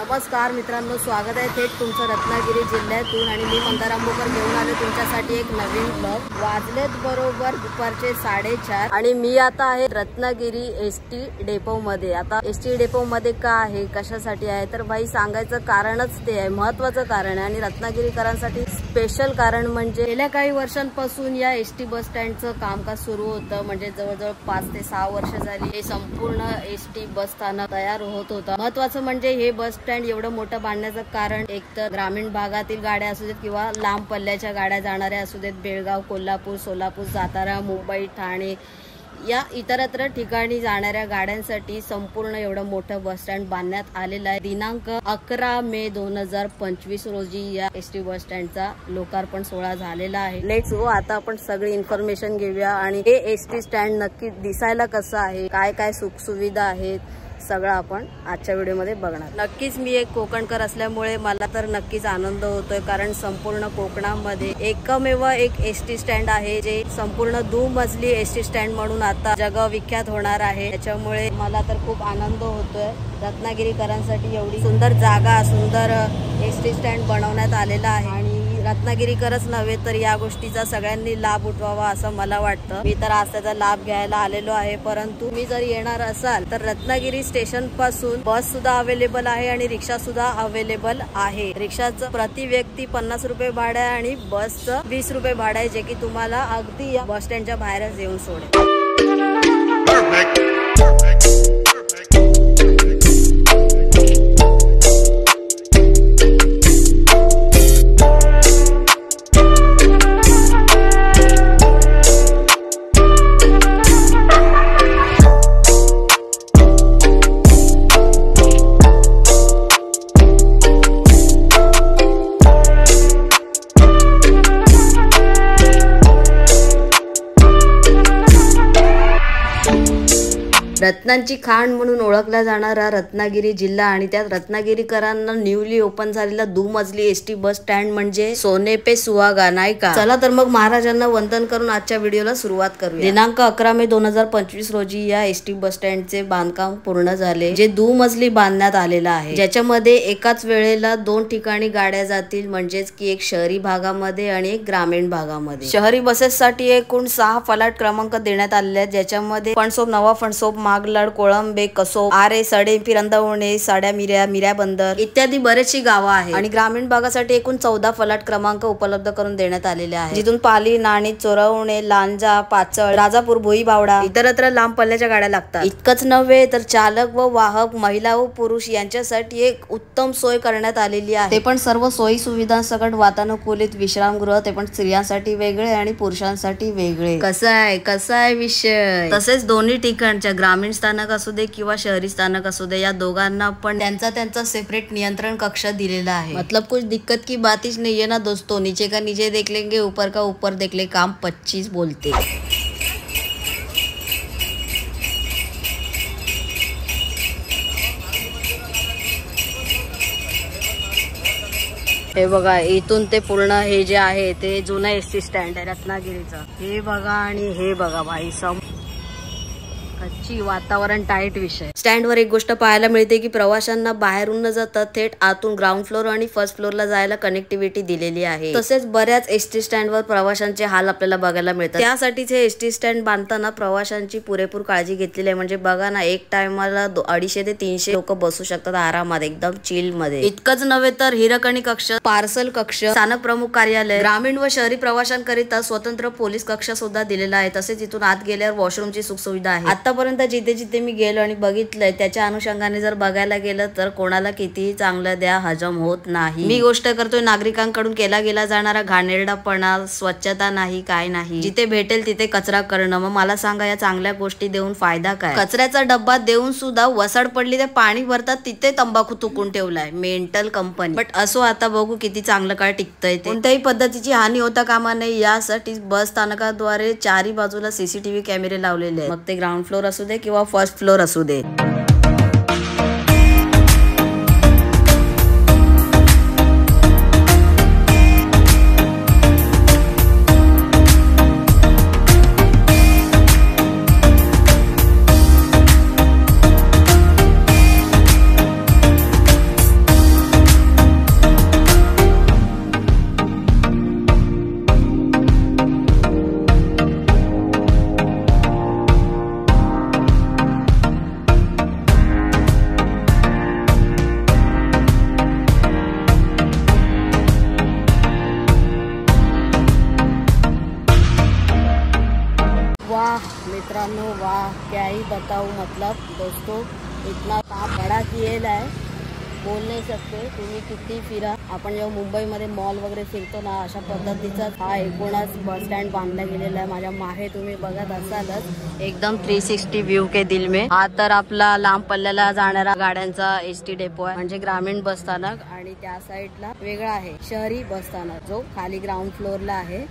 नमस्कार मित्रांनो, स्वागत आहे थेट तुमचं रत्नागिरी जिल्ह्यातून आणि मी मंदार आंबोकर घेऊन आलो तुमच्यासाठी एक नवीन ब्लॉग। वाजलेत बरोबर दुपारचे 4:30 आणि मी आता आहे रत्नागिरी एसटी डेपो मध्ये। आता एसटी डेपो मध्ये का आहे, कशासाठी आहे तर भाई सांगायचं कारणच ते आहे, महत्त्वाचं कारण आहे आणि रत्नागिरीकरांसाठी स्पेशल कारण म्हणजे गेल्या काही वर्षांपासून या एसटी बस स्टँडचं कामकाज सुरू होतं। म्हणजे जवळजवळ 5 ते 6 वर्ष झाली हे संपूर्ण एसटी बस स्थानक तयार होत होतं। महत्त्वाचं म्हणजे हे बस स्टँड एवढं मोठं बांधण्याचं कारण एक तर ग्रामीण भागातील गाड्या असू देत किंवा लांब पल्ल्याच्या गाड्या जाणाऱ्या असू देत, बेळगाव, कोल्हापूर, सोलापूर, सातारा, मुंबई, ठाणे या इतरत्र ठिकाणी जाणाऱ्या गाड्यांसाठी संपूर्ण एवढं मोठं बस स्टँड बांधण्यात आलेलं आहे। दिनांक 11 मे 2025 रोजी या एसटी बस स्टँडचा लोकार्पण सोहळा झालेला आहे। लेट्स गो, आता आपण सगळी इन्फॉर्मेशन घेऊया आणि हे एसटी स्टँड नक्की दिसायला कसं आहे, काय काय सुखसुविधा आहेत सगळं आपण आजच्या व्हिडिओमध्ये बघणार। नक्कीच मी एक कोकणकर असल्यामुळे मला तर नक्कीच आनंद होतोय, कारण संपूर्ण कोकणामध्ये एकमेव एक एसटी स्टँड आहे जे संपूर्ण दुमजली एसटी स्टँड म्हणून आता जगविख्यात होणार आहे। त्याच्यामुळे मला तर खूप आनंद होतोय। रत्नागिरीकरांसाठी एवढी सुंदर जागा, सुंदर एसटी स्टँड बनवण्यात आलेला आहे आणि रत्नागिरीकरच नव्हे तर या गोष्टीचा सगळ्यांनी लाभ उठवावा असं मला वाटतं। मी तर आज त्याचा लाभ घ्यायला आलेलो आहे, परंतु तुम्ही जर येणार असाल तर रत्नागिरी स्टेशन पासून बस सुद्धा अवेलेबल आहे आणि रिक्षा सुद्धा अवेलेबल आहे। रिक्षाचं प्रति व्यक्ती 50 रुपये भाडं आहे आणि बसचं 20 रुपये भाडं आहे, जे की तुम्हाला अगदी या बस स्टँडच्या बाहेरच येऊन सोडेल। रत्नांची खाण म्हणून ओळखला जाणारा रत्नागिरी जिल्हा आणि त्यात रत्नागिरीकरांना न्यूली ओपन झालेला दुमजली एसटी बस स्टँड म्हणजे सोने पे सुहागा, नाही का? चला तर मग महाराजांना वंदन करून आजच्या व्हिडिओला सुरुवात करूया। दिनांक 11 मे 2025 रोजी या एसटी बस स्टँडचे बांधकाम पूर्ण झाले, जे दुमजली बांधण्यात आलेलं आहे, ज्याच्यामध्ये एकाच वेळेला 2 ठिकाणी गाड्या जातील, म्हणजेच की एक शहरी भागामध्ये आणि एक ग्रामीण भागामध्ये। शहरी बसेससाठी एकूण 6 फलाट क्रमांक देण्यात आलेले आहेत, ज्याच्यामध्ये फणसोप, नवा फणसोप, मागलाड, कोळंबे, कसोप, आरे, सडे, फिरंदावणे, साड्या, मिऱ्या बंदर इत्यादी बरेचशी गावं आहेत आणि ग्रामीण भागासाठी एकूण 14 फलाट क्रमांक उपलब्ध करून देण्यात आलेले आहेत, जिथून पाली, नाणी, चोरवणे, लांजा, पाचळ, राजापूर, भोई, बावडा इतरत्र लांब पल्ल्याच्या गाड्या लागतात। इतकंच नव्हे तर चालक व वाहक, महिला व पुरुष यांच्यासाठी एक उत्तम सोय करण्यात आलेली आहे, ते पण सर्व सोयी सुविधांसकट वातानुकूलित विश्रामगृह, ते पण स्त्रियांसाठी वेगळे आणि पुरुषांसाठी वेगळे। कसा आहे विषय? तसेच दोन्ही ठिकाणच्या ग्रामीण स्थानक असू दे किंवा शहरी स्थानक असू दे, या दोघांना पण त्यांचा सेपरेट नियंत्रण कक्ष दिलेला आहे। मतलब कुछ दिक्कत की बात ही नहीं है ना दोस्तों, नीचे का नीचे देख लेंगे, ऊपर का ऊपर देख ले, काम 25 बोलते। हे बघा, इथून ते पूर्ण हे जे आहे ते जुनं एसटी स्टँड आहे रत्नागिरीचं। हे बघा आणि हे बघा भाई, कच्ची वातावरण टाईट विषय। स्टँडवर एक गोष्ट पाहायला मिळते की प्रवाशांना बाहेरून न जाता थेट आतून ग्राउंड फ्लोर आणि फर्स्ट फ्लोरला जायला कनेक्टिव्हिटी दिलेली आहे। तसेच बऱ्याच एसटी स्टँडवर प्रवाशांचे हाल आपल्याला बघायला मिळतात, त्यासाठीच हे एसटी स्टँड बांधताना प्रवाशांची पुरेपूर काळजी घेतलेली आहे। म्हणजे बघा ना, एक टायमाला 250 ते 300 लोक बसू शकतात आरामात, एकदम चिल मध्ये। इतकंच नव्हे तर हिरकणी कक्ष, पार्सल कक्ष, स्थानक प्रमुख कार्यालय, ग्रामीण व शहरी प्रवाशांकरिता स्वतंत्र पोलीस कक्ष सुद्धा दिलेला आहे। तसेच इथून आत गेल्यावर वॉशरूमची सुखसुविधा आहे। आतापर्यंत जिथे मी गेलो आणि बघितलंय त्याच्या अनुषंगाने जर बघायला गेलं तर कोणाला कितीही चांगलं द्या, हजम होत नाही। मी गोष्ट करतोय नागरिकांकडून केला गेला जाणारा घाणेरडापणा, स्वच्छता नाही, काय नाही, जिथे भेटेल तिथे कचरा करणं। मग मला सांगा, या चांगल्या गोष्टी देऊन फायदा काय? कचऱ्याचा डब्बा देऊन सुद्धा वसाड पडली ते पाणी भरतात, तिथे तंबाखू थुकून ठेवलाय, मेंटल कंपनी। बट असो, आता बघू किती चांगलं काय टिकतंय ते। कोणत्याही पद्धतीची हानी होता कामा नये, यासाठी बस स्थानकाद्वारे चारी बाजूला सीसीटीव्ही कॅमेरे लावलेले आहेत, मग ते ग्राउंड फ्लोर असू दे किंवा फर्स्ट फ्लोर असू दे। मित्रांनो वाह क्या ही बताऊं, मतलब दोस्तों इतना बड़ा किएला है बोल नाही सकते. तुम्ही किती फिरा, आपण जेव्हा मुंबईमध्ये मॉल वगैरे फिरतो ना अशा पद्धतीचा हा एकूणच बस स्टँड बांधला गेलेला आहे. माझ्या मागे तुम्ही बघत असालच एकदम 360 व्ह्यू के दिल में. हा तर आपला लांब पल्ल्याला जाणारा गाड्यांचा एसटी डेपो आहे, म्हणजे ग्रामीण बस स्थानक. आणि त्या साईडला वेगळा आहे शहरी बस स्थानक जो खाली ग्राउंड फ्लोअरला आहे.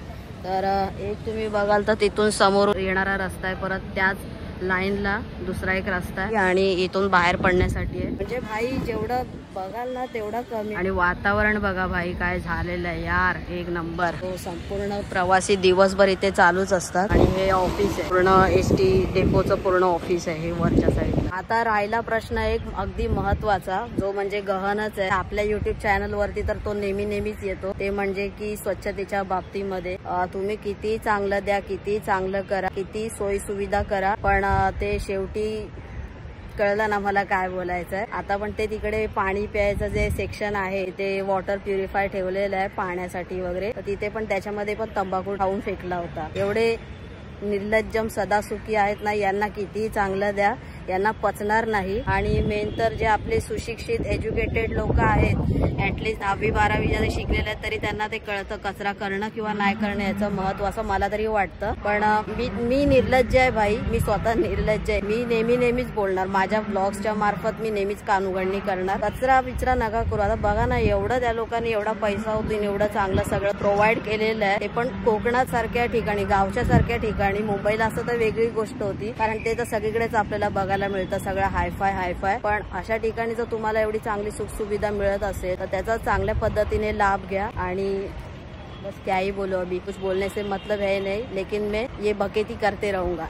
तर एक तुम्ही बघाल तर तिथून समोर येणारा रस्ता आहे, परत त्याच लाईनला दुसरा एक रस्ता आहे आणि इथून बाहेर पडण्यासाठी आहे. म्हणजे भाई जेवढं बघाल ना तेवढं कमी. आणि वातावरण बघा भाई काय झालेलं आहे यार, एक नंबर. तो संपूर्ण प्रवासी दिवसभर इथे चालूच असतात. आणि हे ऑफिस आहे पूर्ण एसटी डेपोचं पूर्ण ऑफिस आहे हे वरच्या साईडला. आता राहिला प्रश्न एक अगदी महत्वाचा, जो म्हणजे गहनच आहे आपल्या युट्यूब चॅनल वरती, तर तो नेहमीच येतो. ते म्हणजे की स्वच्छतेच्या बाबतीमध्ये तुम्ही किती चांगलं द्या, किती चांगलं करा, किती सोयी सुविधा करा, पण ते शेवटी कळलं ना मला काय बोलायचं आहे. आता पण ते तिकडे पाणी प्यायचं जे सेक्शन आहे ते वॉटर प्युरिफाय ठेवलेलं आहे पाण्यासाठी वगैरे, तर तिथे पण त्याच्यामध्ये पण तंबाखू खाऊन फेकला होता. एवढे निर्लज्जम सदासुखी आहेत ना, यांना किती चांगलं द्या यांना पचणार नाही. आणि मेन तर जे आपले सुशिक्षित एज्युकेटेड लोक आहेत, ऍटलीस्ट 10वी-12वी जरी शिकलेले आहेत तरी त्यांना ते कळतं कचरा करणं किंवा नाही करणं याचं महत्व, असं मला तरी वाटतं. पण मी निर्लज्ज आहे भाई, मी स्वतः निर्लज्ज आहे. मी नेहमीच बोलणार, माझ्या ब्लॉग्सच्या मार्फत मी नेहमीच कानउघडणी करणार. कचरा विचरा नका करू. आता बघा ना, एवढं त्या लोकांनी एवढा पैसा होतो, एवढं चांगलं सगळं प्रोव्हाइड केलेलं आहे, ते पण कोकणात सारख्या ठिकाणी, गावच्या सारख्या ठिकाणी. मुंबईला असं तर वेगळी गोष्ट होती, कारण ते तर सगळीकडेच आपल्याला बघायला मिळतं, सगळं हायफाय. पण अशा ठिकाणी जर तुम्हाला एवढी चांगली सुखसुविधा मिळत असेल तर त्याचा चांगल्या पद्धतीने लाभ घ्या. आणि बस क्या ही बोलो, अभी कुछ बोलने से मतलब है नहीं, लेकिन मैं ये बकेती करते रहूंगा.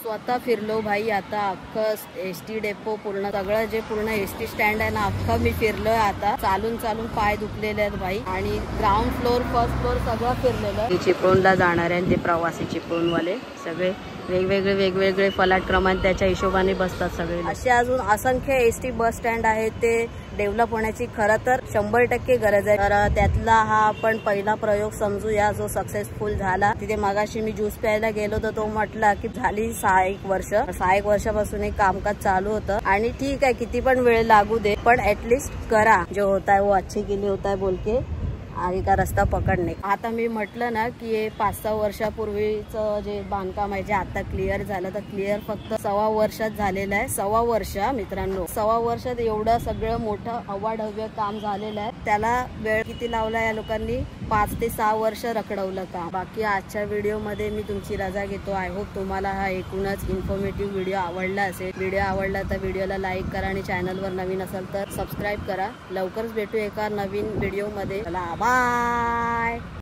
स्वतः फिरलो भाई. आता अख्खं एसटी डेपो पूर्ण सगळं जे पूर्ण एसटी स्टँड आहे ना अख्खं मी फिरलोय. आता चालून पाय दुखलेले आहेत भाई. आणि ग्राउंड फ्लोर फर्स्ट फ्लोर सगळं फिरलेलं. चिपळूणला जाणारे आणि ते प्रवासी चिपळूणवाले सगळे वेगवेगळे फलाट क्रमांक त्याच्या हिशोबाने बसतात सगळे. असे अजून असंख्य एसटी बस स्टँड आहेत, ते डेव्हलप होण्याची खरं तर 100% गरज आहे. तर त्यातला हा आपण पहिला प्रयोग समजूया जो सक्सेसफुल झाला. तिथे मगाशी मी ज्यूस प्यायला गेलो तर तो म्हटला की झाली 6-1 वर्षापासून एक कामकाज चालू होतं. आणि ठीक आहे किती पण वेळ लागू दे, पण ऍटलिस्ट करा, जो होता है वो अच्छे के लिए होता है बोल के आगे का रस्ता पकडणे. आता मी म्हटलं ना की हे 5-6 वर्षापूर्वीचं जे बांधकाम आहे जे आता क्लिअर झालं, तर क्लिअर फक्त 1.25 वर्षात झालेलं आहे. 1.25 वर्ष मित्रांनो, 1.25 वर्षात एवढं सगळं मोठं अवाढव्य काम झालेलं आहे. त्याला वेळ किती लावला या लोकांनी? 5 ते 6 वर्ष रखडवलं काम. बाकी आजच्या व्हिडिओमध्ये मी तुमची रजा घेतो. आय होप तुम्हाला हा एकूणच इन्फॉर्मेटिव्ह व्हिडिओ आवडला असेल. व्हिडिओ आवडला तर व्हिडिओला लाईक करा आणि चॅनलवर नवीन असाल तर सबस्क्राईब करा. लवकरच भेटू एका नवीन व्हिडिओमध्ये. चला बाय.